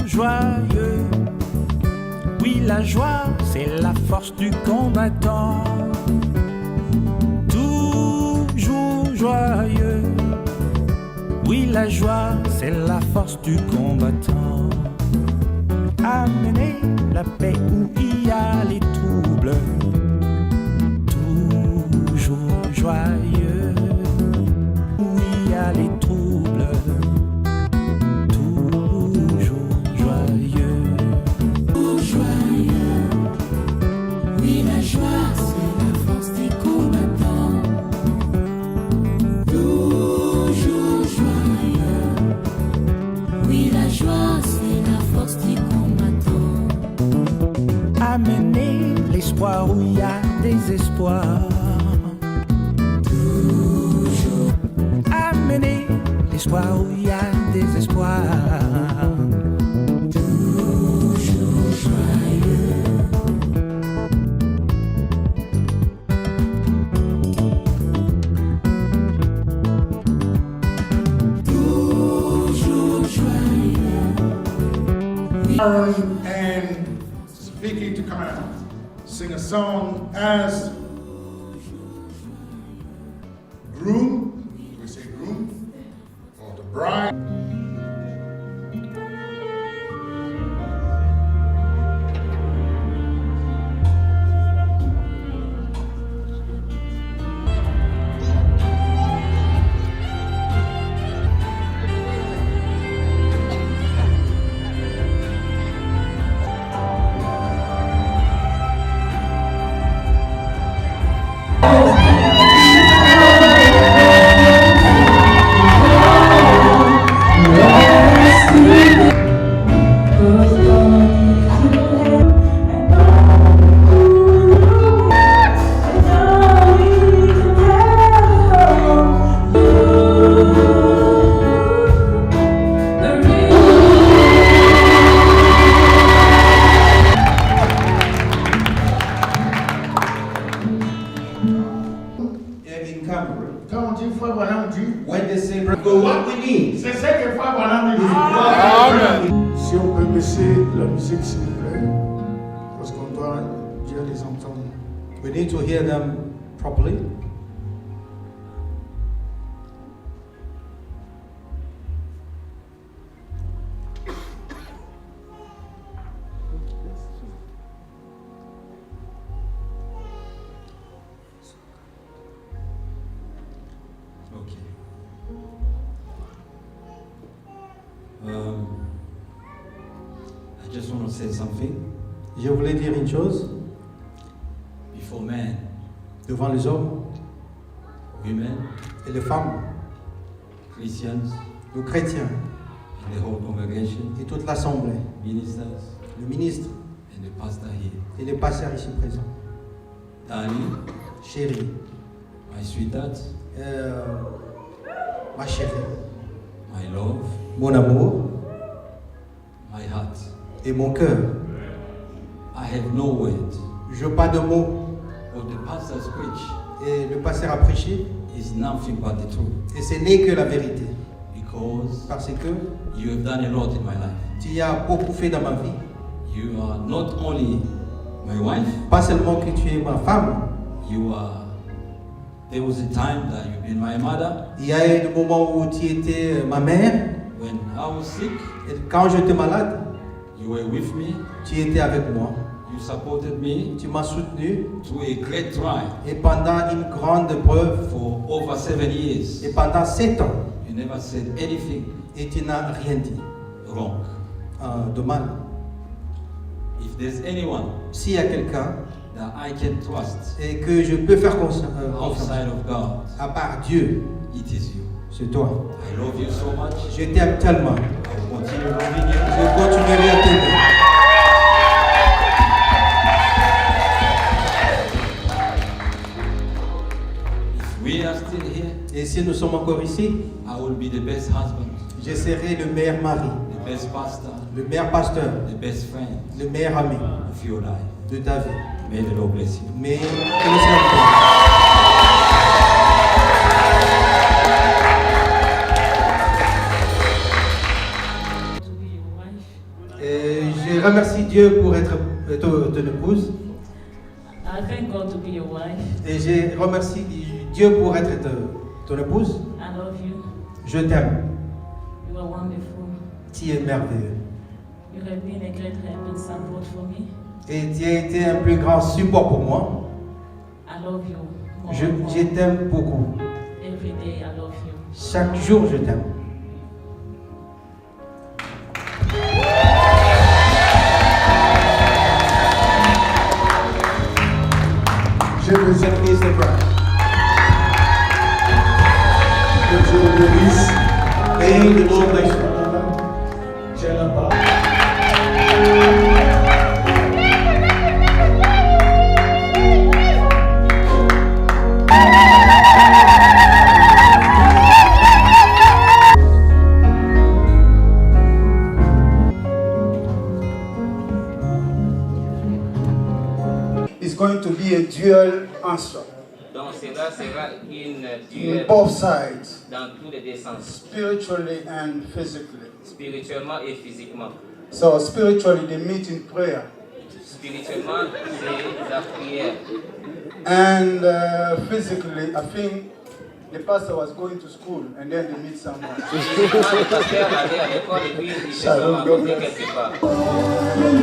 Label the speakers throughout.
Speaker 1: Joyeux, oui la joie c'est la force du combattant. Toujours joyeux, oui la joie c'est la force du combattant. Amener la paix où il y a les troubles. Toujours joyeux, où il y a les troubles. Amener l'espoir où il y a des espoirs. Toujours. Amener l'espoir où il y a des espoirs. Toujours joyeux. Toujours joyeux.
Speaker 2: And speaking to come out, sing a song as groom, do we say groom, or the bride.
Speaker 3: When they say, but what we need,
Speaker 2: C'est ça que Frère Branham dit. Si on peut baisser la musique s'il vous plaît, parce qu'on doit bien les entendre.
Speaker 3: we need to hear them properly. Okay. I just want to say something. Je voulais dire une chose. Before men, devant les hommes, women, et les femmes, Christians, les chrétiens, and the whole congregation, et toute l'assemblée, ministers, le ministre, and the pastor here, et les pasteurs ici présents. Darling, chérie, my sweetheart, ma chérie, my love, mon amour, my heart, et mon cœur. I have no words. Je n'ai pas de mots. What the pastors preach, et le pasteur a prêché, is nothing but the truth. Et ce n'est que la vérité. Because parce que you have done a lot in my life. Tu as beaucoup fait dans ma vie. You are not only my wife. Pas seulement que tu es ma femme. You are. There was a time that you've been my mother. Il y a eu des moments où tu étais ma mère. When I was sick. Et quand j'étais malade. You were with me. Tu étais avec moi. You supported me. Tu m'as soutenu. Through a great trial. Et pendant une grande épreuve. For over 7 years. Et pendant 7 ans. You never said anything. Et tu n'as rien dit. Wrong. De mal. If there's anyone. S'il y a quelqu'un. That I can trust. Et que je peux faire confiance. Outside of God. À part Dieu. It is you. C'est toi. I love you so much. Je t'aime tellement. I will continue loving you. Je continuerai à t'aimer. We are still here. Et si nous sommes encore ici, I will be the best husband. Je serai le meilleur mari. best pastor,
Speaker 4: le meilleur pasteur,
Speaker 3: the best friend
Speaker 4: le meilleur ami
Speaker 3: of your life.
Speaker 4: de ta vie.
Speaker 3: May the Lord bless you.
Speaker 4: Mais que le Seigneur te bénisse.
Speaker 5: To be your wife.
Speaker 4: Et je remercie Dieu pour être ton épouse.
Speaker 5: I thank God to be your wife.
Speaker 4: Et je remercie Dieu pour être ton épouse.
Speaker 5: I love you.
Speaker 4: Je t'aime.
Speaker 5: You are wonderful.
Speaker 4: Tu es merveilleux.
Speaker 5: You have been a great help and support for me.
Speaker 4: Et tu as été un plus grand support pour moi.
Speaker 5: I love you more
Speaker 4: Je
Speaker 5: and more.
Speaker 4: t'aime beaucoup.
Speaker 5: Every day I love you.
Speaker 4: Chaque jour, je t'aime.
Speaker 2: Je vous aime.
Speaker 4: Is the bride.
Speaker 2: Que Dieu vous bénisse.
Speaker 4: May the Lord bless you.
Speaker 2: Tiens là-bas.
Speaker 6: It's going to be a dual answer
Speaker 7: Donc cela sera une
Speaker 6: in
Speaker 7: duel
Speaker 6: both sides,
Speaker 7: dans tous les deux sens,
Speaker 6: spiritually and physically.
Speaker 7: spirituellement et physiquement.
Speaker 6: So spiritually, they meet in prayer,
Speaker 7: Spirituellement, c'est la prière.
Speaker 6: and physically, I think the pastor was going to school and then they meet somewhere.
Speaker 7: Physiquement, le pasteur allait à l'école et puis il se
Speaker 6: Shalom,
Speaker 7: rencontrer
Speaker 6: God bless.
Speaker 7: quelque part.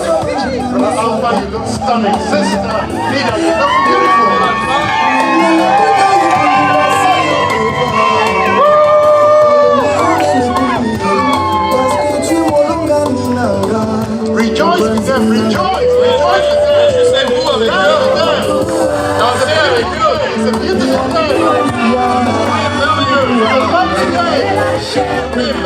Speaker 2: Alpha, you look stunning. Sister, Nina, you look beautiful. Rejoice with them, rejoice with them. Dansez avec eux. It's a beautiful day. It's a lovely day.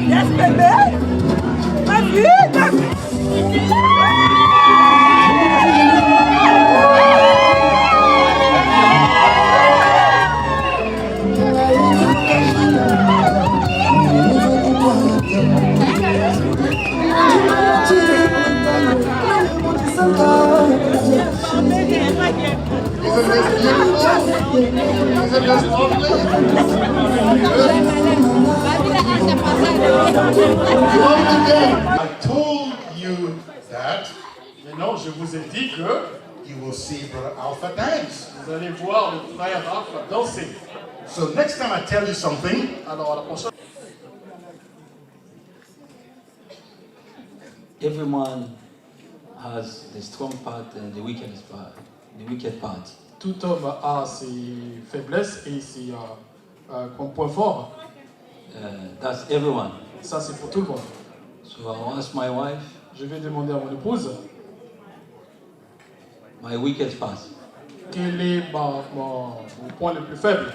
Speaker 8: Yes, baby. Vas-y.
Speaker 1: Santa
Speaker 2: Isn't this lovely? I told you that.
Speaker 9: Maintenant, je vous ai dit que
Speaker 2: you will see Brother Alpha dance.
Speaker 9: vous allez voir le frère Alpha danser.
Speaker 2: So next time I tell you something,
Speaker 9: Alors, à la prochaine.
Speaker 3: Everyone has the strong part and the weakest part. The wicked part.
Speaker 9: Tout homme a ses faiblesses et ses points forts.
Speaker 3: That's everyone.
Speaker 9: Ça, c'est pour tout le monde.
Speaker 3: So I'll ask my wife,
Speaker 9: Je vais demander à mon épouse
Speaker 3: my weakest part.
Speaker 9: quel est mon point le plus faible.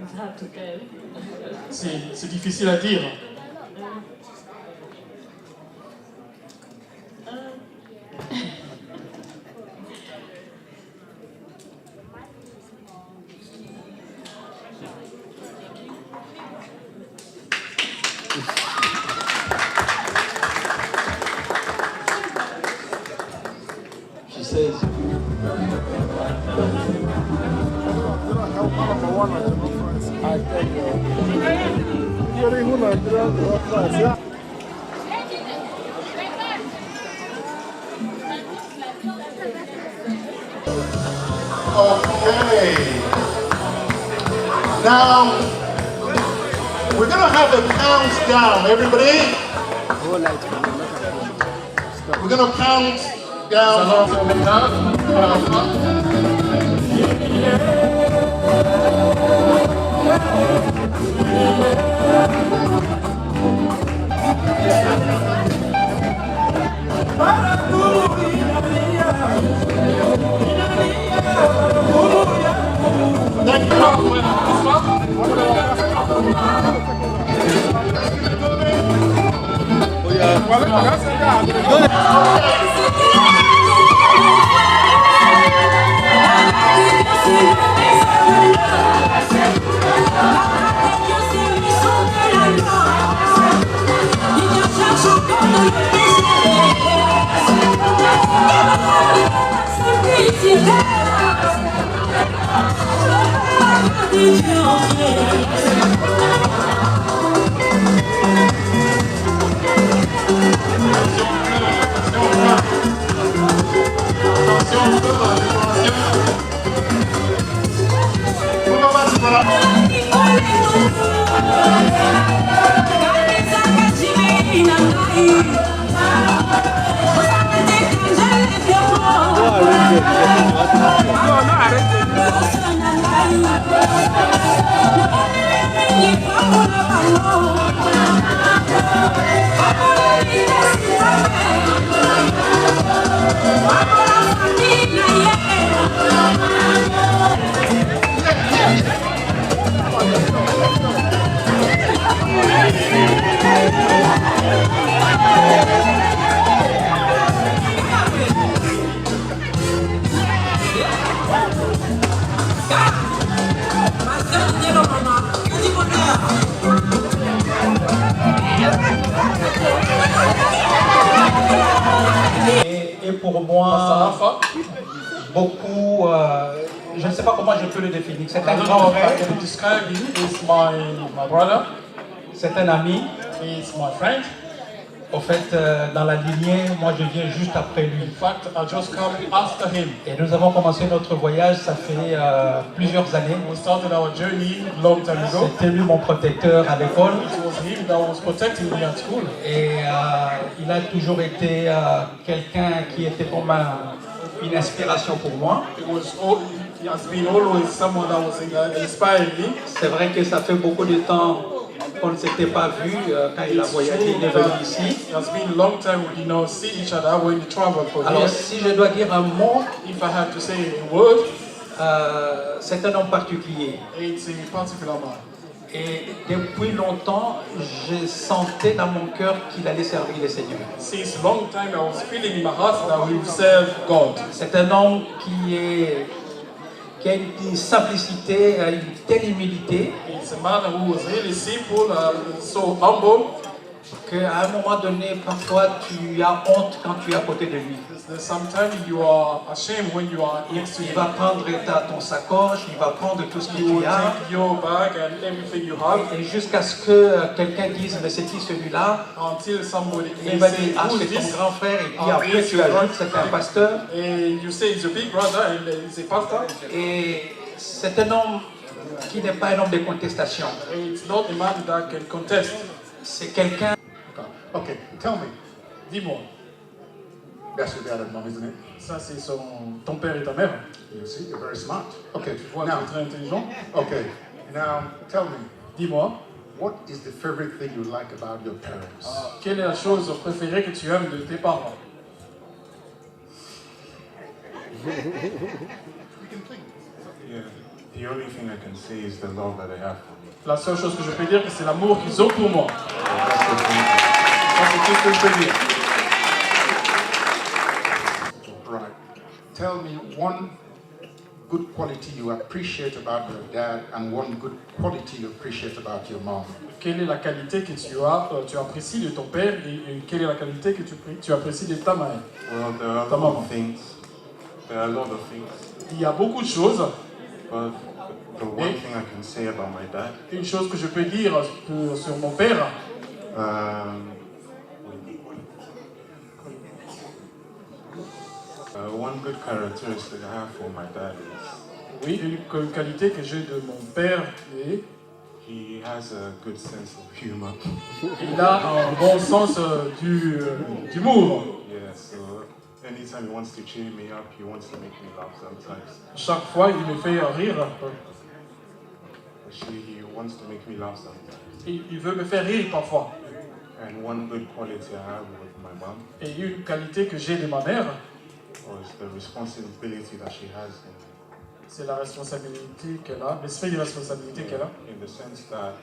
Speaker 5: It's hard to tell.
Speaker 9: C'est difficile à dire.
Speaker 3: She says,
Speaker 2: okay. Now, we're going to have a countdown, everybody. We're going to count down.
Speaker 4: Et pour moi, beaucoup, je ne sais pas comment je peux le définir. C'est un grand frère, c'est un ami.
Speaker 9: He's my friend.
Speaker 4: Au fait, dans la lignée, moi je viens juste après lui.
Speaker 9: In fact, I just come after him.
Speaker 4: Et nous avons commencé notre voyage, ça fait plusieurs années.
Speaker 9: We started our journey long time ago.
Speaker 4: C'était lui mon protecteur à l'école.
Speaker 9: It was him that was protecting me at school.
Speaker 4: Et il a toujours été quelqu'un qui était comme une inspiration pour moi.
Speaker 9: He has been always someone that was inspiring me.
Speaker 4: C'est vrai que ça fait beaucoup de temps qu'on ne s'était pas vu quand il a voyagé, il est venu ici.
Speaker 9: It has been a long time we did not see each other when we traveled for
Speaker 4: Alors
Speaker 9: here.
Speaker 4: si je dois dire un mot,
Speaker 9: If I had to say a word,
Speaker 4: c'est un homme particulier.
Speaker 9: it's a particular man.
Speaker 4: Et depuis longtemps, je sentais dans mon cœur qu'il allait servir le Seigneur.
Speaker 9: Since long time I was feeling in my heart that we will serve God.
Speaker 4: C'est un homme qui est qui a une simplicité, une telle humilité.
Speaker 9: He's a man who was really simple, so humble.
Speaker 4: Qu'à un moment donné, parfois, tu as honte quand tu es à côté de lui.
Speaker 9: Sometimes you are ashamed when you are next to
Speaker 4: Il
Speaker 9: him.
Speaker 4: va prendre ton sacoche, il va prendre tout ce que
Speaker 9: He will
Speaker 4: tu as.
Speaker 9: take your bag and everything you have
Speaker 4: Et jusqu'à ce que quelqu'un dise, mais c'est qui celui-là?
Speaker 9: until somebody
Speaker 4: Il
Speaker 9: can
Speaker 4: va
Speaker 9: say,
Speaker 4: dire, ah,
Speaker 9: who is
Speaker 4: c'est ton
Speaker 9: this?
Speaker 4: grand frère. Et puis
Speaker 9: Ah,
Speaker 4: après,
Speaker 9: yes,
Speaker 4: tu
Speaker 9: you're
Speaker 4: ajoutes,
Speaker 9: right.
Speaker 4: c'est un pasteur.
Speaker 9: And you say it's a big brother and it's a pastor.
Speaker 4: Et c'est un homme qui n'est pas un homme de contestation.
Speaker 9: It's not a man that can contest.
Speaker 4: C'est quelqu'un.
Speaker 2: Okay, tell me.
Speaker 9: Dis-moi,
Speaker 2: That's your dad and mom, isn't it?
Speaker 9: ça c'est ton père et ta mère.
Speaker 2: You see, you're very smart. Okay,
Speaker 9: Tu vois, tu
Speaker 2: now,
Speaker 9: es très intelligent.
Speaker 2: okay, now tell me,
Speaker 9: Dis-moi,
Speaker 2: what is the favorite thing you like about your parents?
Speaker 9: quelle est la chose préférée que tu aimes de tes parents?
Speaker 10: Yeah, the only thing I can say is the love that they have for me.
Speaker 9: La seule chose que je peux dire, c'est l'amour qu'ils ont pour moi.
Speaker 10: That's the thing.
Speaker 9: Ça, c'est tout ce que je peux dire.
Speaker 2: Right. Tell me one good quality you appreciate about your dad and one good quality you appreciate about your mom.
Speaker 9: Quelle est la qualité que tu apprécies de ton père et quelle est la qualité que tu apprécies de ta mère?
Speaker 10: Well, there are a
Speaker 9: Ta
Speaker 10: lot
Speaker 9: maman.
Speaker 10: of things. There are a lot of things.
Speaker 9: Il y a beaucoup de choses.
Speaker 10: But the one thing I can say about my dad,
Speaker 9: Une chose que je peux dire sur mon père,
Speaker 10: one good characteristic I have for my dad is
Speaker 9: oui, une qualité que j'ai de mon père, et
Speaker 10: he has a good sense of humor.
Speaker 9: il a un bon sens d'humour.
Speaker 10: Yeah, so anytime he wants to cheer me up, he wants to make me laugh sometimes.
Speaker 9: Chaque fois, il me fait rire.
Speaker 10: Actually, he wants to make me laugh sometimes.
Speaker 9: Il veut me faire rire parfois.
Speaker 10: And one good quality I have with my mom
Speaker 9: Et une qualité que j'ai de ma mère,
Speaker 10: was the responsibility that she has
Speaker 9: c'est la responsabilité qu'elle a, l'esprit de responsabilité qu'elle a.
Speaker 10: in the sense that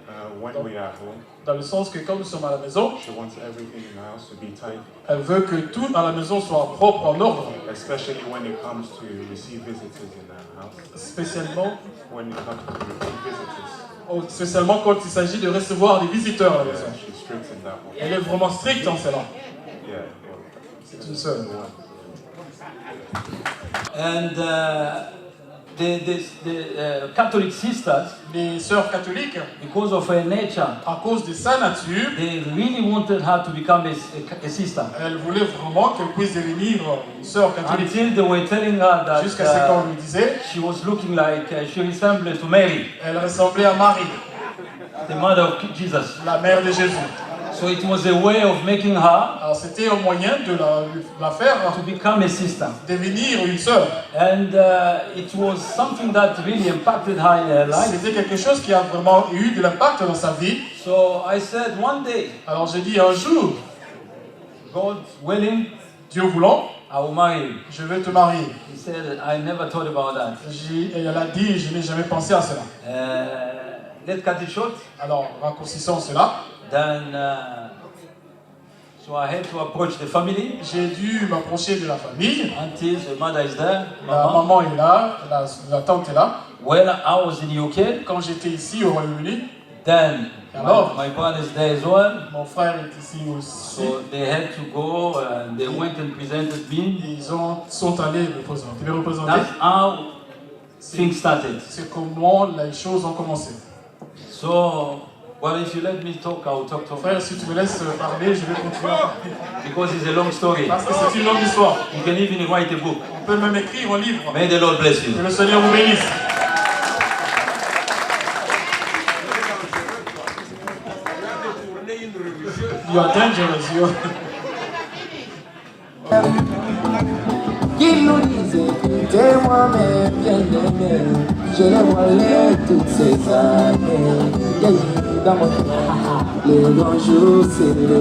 Speaker 10: when we are at home,
Speaker 9: Dans le sens que quand nous sommes à la maison,
Speaker 10: she wants everything in the house to be tidy,
Speaker 9: elle veut que tout à la maison soit propre, en ordre.
Speaker 10: especially when it comes to receive visitors in our house.
Speaker 9: Spécialement,
Speaker 10: When it comes to receive visitors,
Speaker 9: spécialement quand il s'agit de recevoir des visiteurs à la maison.
Speaker 10: she's strict in that one.
Speaker 9: Elle est vraiment stricte en cela.
Speaker 10: Yeah.
Speaker 9: C'est une seule.
Speaker 11: And the Catholic sisters,
Speaker 9: Les sœurs catholiques,
Speaker 11: because of her nature,
Speaker 9: à cause de sa nature,
Speaker 11: they really wanted her to become a sister.
Speaker 9: elles voulaient vraiment qu'elle puisse devenir une sœur catholique.
Speaker 11: Until they were telling her that
Speaker 9: Jusqu'à ce qu'on lui disait,
Speaker 11: she was looking like she resembled to Mary,
Speaker 9: elle ressemblait à Marie,
Speaker 11: the mother of Jesus.
Speaker 9: la mère de Jésus.
Speaker 11: So it was a way of making her
Speaker 9: Alors c'était un moyen de la faire
Speaker 11: to become a sister.
Speaker 9: devenir une sœur.
Speaker 11: And it was something that really impacted her in her life.
Speaker 9: C'était quelque chose qui a vraiment eu de l'impact dans sa vie.
Speaker 11: So I said, one day,
Speaker 9: Alors j'ai dit un jour,
Speaker 11: God willing,
Speaker 9: Dieu voulant,
Speaker 11: I will marry you.
Speaker 9: je vais te marier.
Speaker 11: He said, I never thought about that.
Speaker 9: Et elle a dit, je n'ai jamais pensé à cela.
Speaker 11: Let's cut it short.
Speaker 9: Alors raccourcissons cela.
Speaker 11: Then, so I had to approach the family
Speaker 9: J'ai dû m'approcher de la famille.
Speaker 11: until the mother is there.
Speaker 9: La maman est là, la tante est là.
Speaker 11: When I was in UK,
Speaker 9: Quand j'étais ici au Royaume-Uni,
Speaker 11: then
Speaker 9: Alors?
Speaker 11: my brother is there as well.
Speaker 9: mon frère est ici aussi.
Speaker 11: So they had to go and they went and presented me.
Speaker 9: Ils sont allés me représenter.
Speaker 11: That's how things started.
Speaker 9: C'est comment les choses ont commencé.
Speaker 11: So, well, if you let me talk, I will talk to
Speaker 9: Frère, si tu me laisses parler, je vais continuer à parler.
Speaker 11: because it's a long story.
Speaker 9: Parce que c'est une longue histoire.
Speaker 11: You can even write a book.
Speaker 9: On peut même écrire un livre.
Speaker 11: May the Lord bless you.
Speaker 9: Que le Seigneur vous bénisse. You are dangerous. You
Speaker 1: Qu'il nous disait, écoutez-moi, mes bien-aimés, je les voilais toutes ces années. Dans mon les longs jours, c'est le